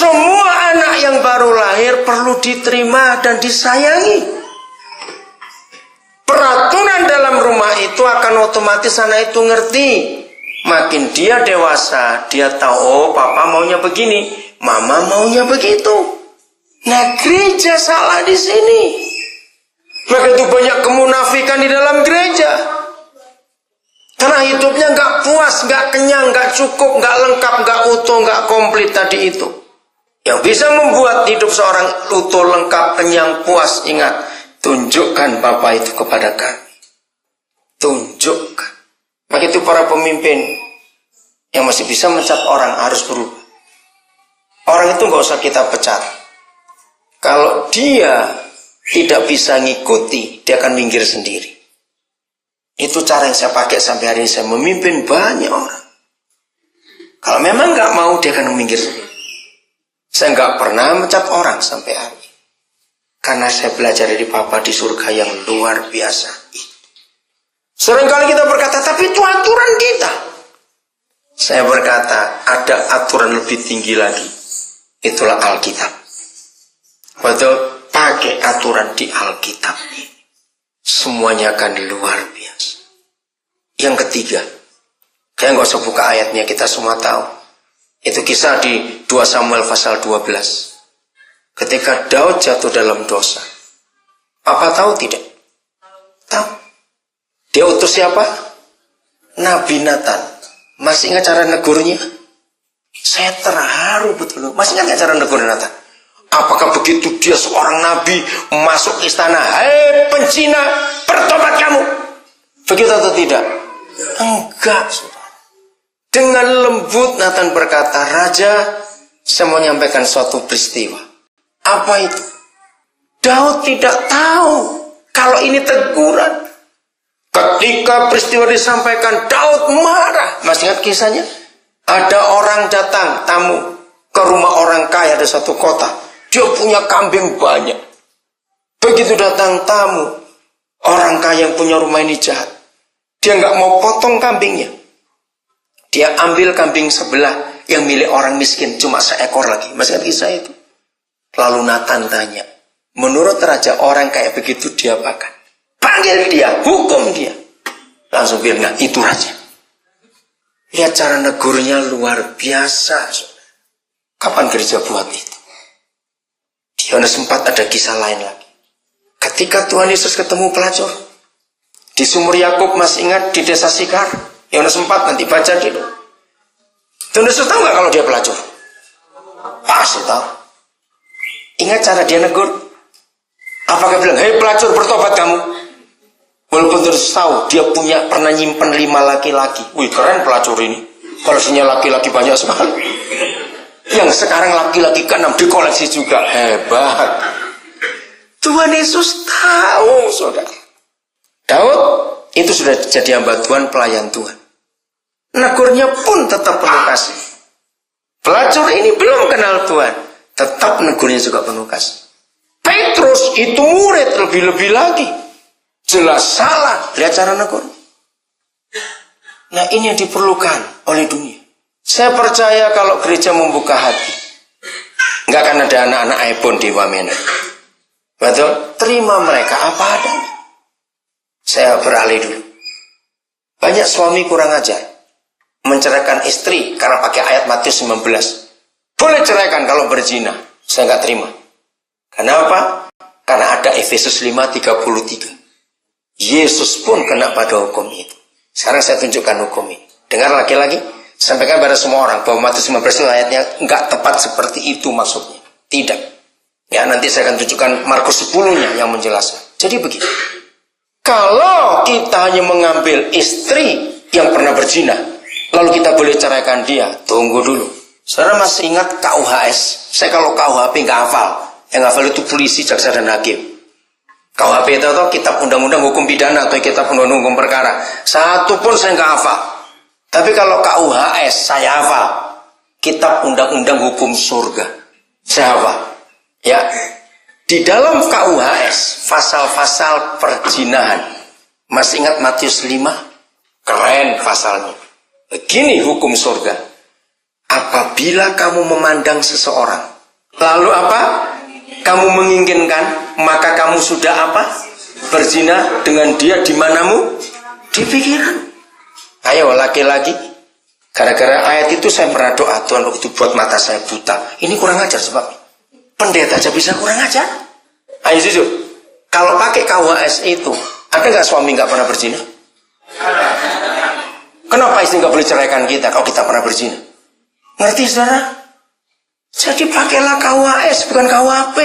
Semua anak yang baru lahir perlu diterima dan disayangi. Peraturan dalam rumah itu akan otomatis anak itu ngerti. Makin dia dewasa, dia tahu, oh papa maunya begini, mama maunya begitu. Nah, gereja salah di sini. Begitu banyak kemunafikan di dalam gereja. Karena hidupnya nggak puas, nggak kenyang, nggak cukup, nggak lengkap, nggak utuh, nggak komplit tadi itu. Yang bisa membuat hidup seorang utuh, lengkap, kenyang, puas, ingat, tunjukkan Bapa itu kepada kami. Tunjukkan. Maka itu para pemimpin yang masih bisa mencat orang harus berubah. Orang itu nggak usah kita pecat. Kalau dia tidak bisa ngikuti, dia akan minggir sendiri. Itu cara yang saya pakai sampai hari ini. Saya memimpin banyak orang. Kalau memang nggak mau, dia akan minggir sendiri. Saya nggak pernah mencat orang sampai hari ini. Karena saya belajar dari Papa di surga yang luar biasa. Seringkali kita berkata, tapi itu aturan kita. Saya berkata, ada aturan lebih tinggi lagi. Itulah Alkitab. Betul, pakai aturan di Alkitab. Semuanya akan luar biasa. Yang ketiga, saya nggak usah buka ayatnya, kita semua tahu. Itu kisah di 2 Samuel pasal 12. Ketika Daud jatuh dalam dosa. Apa tahu tidak? Tahu. Dia utus siapa? Nabi Nathan. Masih ingat cara negurnya? Saya terharu betul. Masih ingat cara negur Nathan? Apakah begitu dia seorang nabi masuk istana? Hei pencina, bertobat kamu. Begitu atau tidak? Enggak, saudara. Dengan lembut Nathan berkata, Raja, saya mau menyampaikan suatu peristiwa. Apa itu? Daud tidak tahu kalau ini teguran. Ketika peristiwa disampaikan, Daud marah. Masih ingat kisahnya? Ada orang datang, tamu, ke rumah orang kaya di satu kota. Dia punya kambing banyak. Begitu datang tamu, orang kaya yang punya rumah ini jahat. Dia nggak mau potong kambingnya. Dia ambil kambing sebelah yang milik orang miskin, cuma seekor lagi. Masih ingat kisah itu? Lalu Nathan tanya, menurut raja orang kayak begitu diapakan? Panggil dia, hukum dia. Langsung bilang, nah, itu raja. Lihat cara negurnya luar biasa. Kapan gereja buat itu? Di Yohanes 4 ada kisah lain lagi. Ketika Tuhan Yesus ketemu pelacur di sumur Yakub, masih ingat di desa Sikar? Yohanes 4 nanti baca dulu. Tuhan Yesus tahu nggak kalau dia pelacur? Pasti tahu. Ingat cara dia negur? Apakah bilang, hei pelacur, bertobat kamu? Walaupun terus tahu dia pernah nyimpen 5 laki-laki. Wih, keren pelacur ini. Koleksinya laki-laki banyak sekali. Yang sekarang laki-laki ke-6 dikoleksi juga. Hebat. Tuhan Yesus tahu, saudara. Daud itu sudah jadi hamba Tuhan, pelayan Tuhan. Negurnya pun tetap penuh kasih. Pelacur ini belum kenal Tuhan, tetap negurnya juga penuh kasih. Petrus itu murid lebih-lebih lagi. Jelas salah, lihat cara negur. Nah, ini yang diperlukan oleh dunia. Saya percaya kalau gereja membuka hati, nggak akan ada anak-anak iPhone di Wamena. Betul? Terima mereka apa adanya. Saya beralih dulu. Banyak suami kurang ajar, menceraikan istri karena pakai ayat Matius 19. Boleh ceraikan kalau berzina. Saya nggak terima. Kenapa? Karena ada Efesus 5:33. Yesus pun kena pada hukum itu. Sekarang saya tunjukkan hukum ini. Dengar lagi-lagi, sampaikan pada semua orang bahwa Matius 19 itu ayatnya enggak tepat seperti itu maksudnya. Tidak. Ya, nanti saya akan tunjukkan Markus 10-nya yang menjelaskan. Jadi begitu. Kalau kita hanya mengambil istri yang pernah berzina, lalu kita boleh ceraikan dia, tunggu dulu. Saudara masih ingat KUHS? Saya kalau KUHP nggak hafal. Yang hafal itu polisi, jaksa, dan hakim. KUHP itu atau kitab undang-undang hukum pidana atau kitab undang-undang hukum perkara. Satu pun saya nggak hafal. Tapi kalau KUHS saya hafal. Kitab undang-undang hukum surga. Saya hafal. Ya. Di dalam KUHS pasal-pasal perzinahan. Masih ingat Matius 5? Keren pasalnya. Begini hukum surga. Apabila kamu memandang seseorang Lalu apa? Kamu menginginkan, maka kamu sudah apa? Berzina dengan dia di manamu? Di pikiran. Ayo laki-laki. Gara-gara ayat itu saya pernah doa, Tuhan itu buat mata saya buta. Ini kurang ajar sebab pendeta aja bisa kurang ajar. Ayo jujur. Kalau pakai KUHS itu, ada nggak suami nggak pernah berzina? Kenapa istri nggak boleh ceraikan kita kalau kita pernah berzina? Ngerti saudara? Jadi pakailah KUHS bukan KUHP.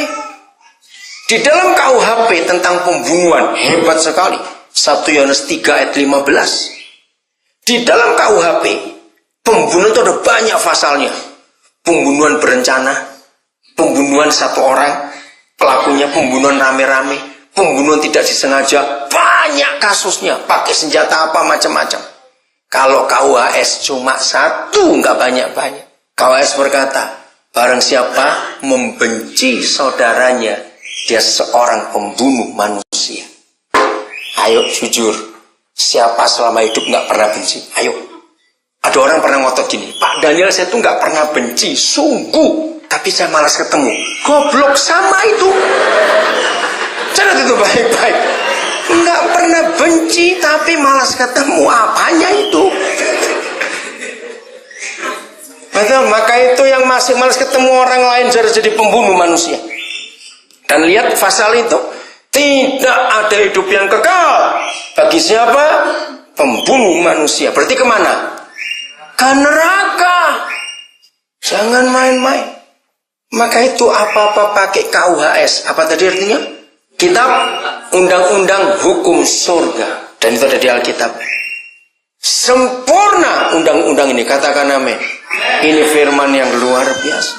Di dalam KUHP tentang pembunuhan hebat sekali. 1 Yohanes 3 ayat 15. Di dalam KUHP pembunuhan itu ada banyak pasalnya. Pembunuhan berencana, pembunuhan satu orang, pelakunya pembunuhan rame-rame, pembunuhan tidak disengaja, banyak kasusnya, pakai senjata apa macam-macam. Kalau KUHS cuma satu, nggak banyak-banyak. KUHS berkata, barang siapa membenci saudaranya, dia seorang pembunuh manusia. Ayo jujur, siapa selama hidup nggak pernah benci? Ayo. Ada orang pernah ngotot gini, Pak Daniel saya tuh nggak pernah benci, sungguh. Tapi saya malas ketemu. Goblok sama itu. Catat itu baik-baik. Nggak pernah benci tapi malas ketemu. Apanya itu? Betul, maka itu yang masih malas ketemu orang lain jadi pembunuh manusia. Dan lihat pasal itu, tidak ada hidup yang kekal bagi siapa? Pembunuh manusia. Berarti kemana? Ke neraka. Jangan main-main. Maka itu apa-apa pakai KUHS. Apa tadi artinya? Kitab undang-undang hukum surga. Dan itu ada di Alkitab. Sempurna undang-undang ini. Katakan amin. Ini firman yang luar biasa.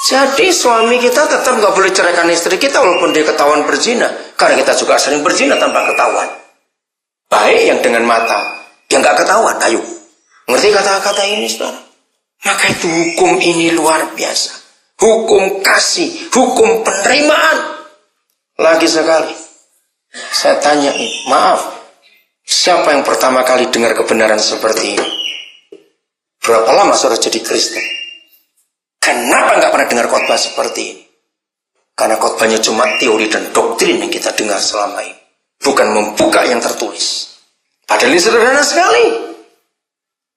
Jadi suami kita tetap gak boleh ceraikan istri kita walaupun dia ketahuan berzina. Karena kita juga sering berzina tanpa ketahuan. Baik yang dengan mata, yang gak ketahuan. Ayo. Ngerti kata-kata ini saudara? Maka itu hukum ini luar biasa. Hukum kasih, hukum penerimaan. Lagi sekali, saya tanyain, maaf, siapa yang pertama kali dengar kebenaran seperti ini? Berapa lama saudara jadi Kristen? Kenapa nggak pernah dengar khotbah seperti ini? Karena khotbahnya cuma teori dan doktrin yang kita dengar selama ini. Bukan membuka yang tertulis. Padahal ini sederhana sekali.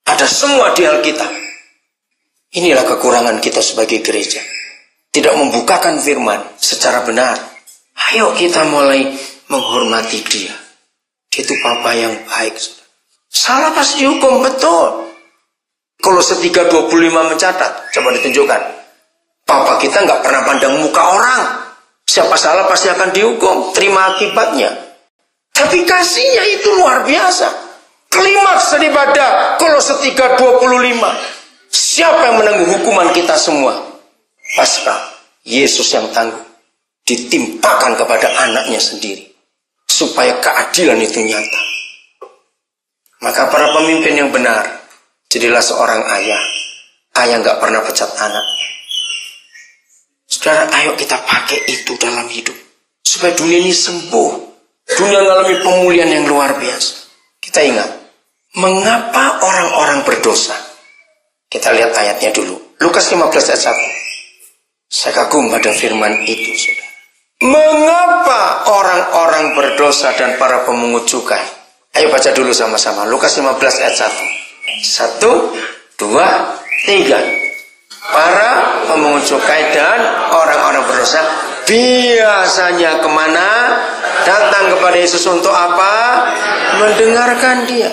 Ada semua di Alkitab. Inilah kekurangan kita sebagai gereja. Tidak membukakan firman secara benar. Ayo kita mulai menghormati dia. Dia itu papa yang baik. Salah pasti hukum, betul. Kalau 3:25 mencatat, coba ditunjukkan. Papa kita nggak pernah pandang muka orang. Siapa salah pasti akan dihukum. Terima akibatnya. Tapi kasihnya itu luar biasa. Klimaks daripada Kolose 3:25. Siapa yang menanggung hukuman kita semua? Paskah Yesus yang tanggung. Ditimpakan kepada anaknya sendiri. Supaya keadilan itu nyata. Maka para pemimpin yang benar, jadilah seorang ayah. Ayah nggak pernah pecat anaknya. Saudara, ayo kita pakai itu dalam hidup. Supaya dunia ini sembuh. Dunia mengalami pemulihan yang luar biasa. Kita ingat, mengapa orang-orang berdosa? Kita lihat ayatnya dulu. Lukas 15 ayat 1. Saya kagum pada firman itu, saudara. Mengapa orang-orang berdosa dan para pemungut cukai? Ayo baca dulu sama-sama. Lukas 15 ayat 1. 1, 2, 3. Para pemungut cukai dan orang-orang berdosa biasanya kemana? Datang kepada Yesus untuk apa? Mendengarkan dia.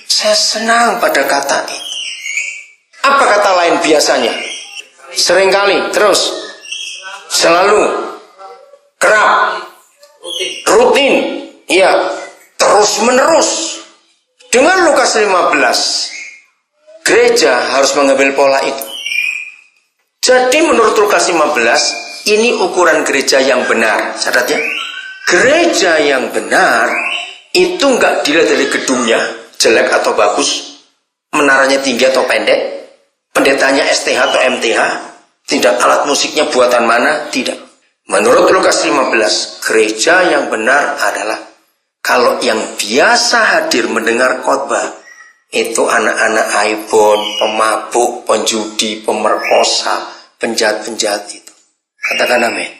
Saya senang pada kata itu. Apa kata lain biasanya? Seringkali, terus, selalu, kerap, rutin, ya, terus menerus. Dengan Lukas 15, gereja harus mengambil pola itu. Jadi menurut Lukas 15, ini ukuran gereja yang benar. Catat ya. Gereja yang benar itu nggak dilihat dari gedungnya jelek atau bagus, menaranya tinggi atau pendek, pendetanya STH atau MTH, tidak alat musiknya buatan mana, tidak. Menurut Lukas 15, gereja yang benar adalah kalau yang biasa hadir mendengar khotbah itu anak-anak iPhone, pemabuk, penjudi, pemerkosa, penjahat-penjahat itu. Katakan amin.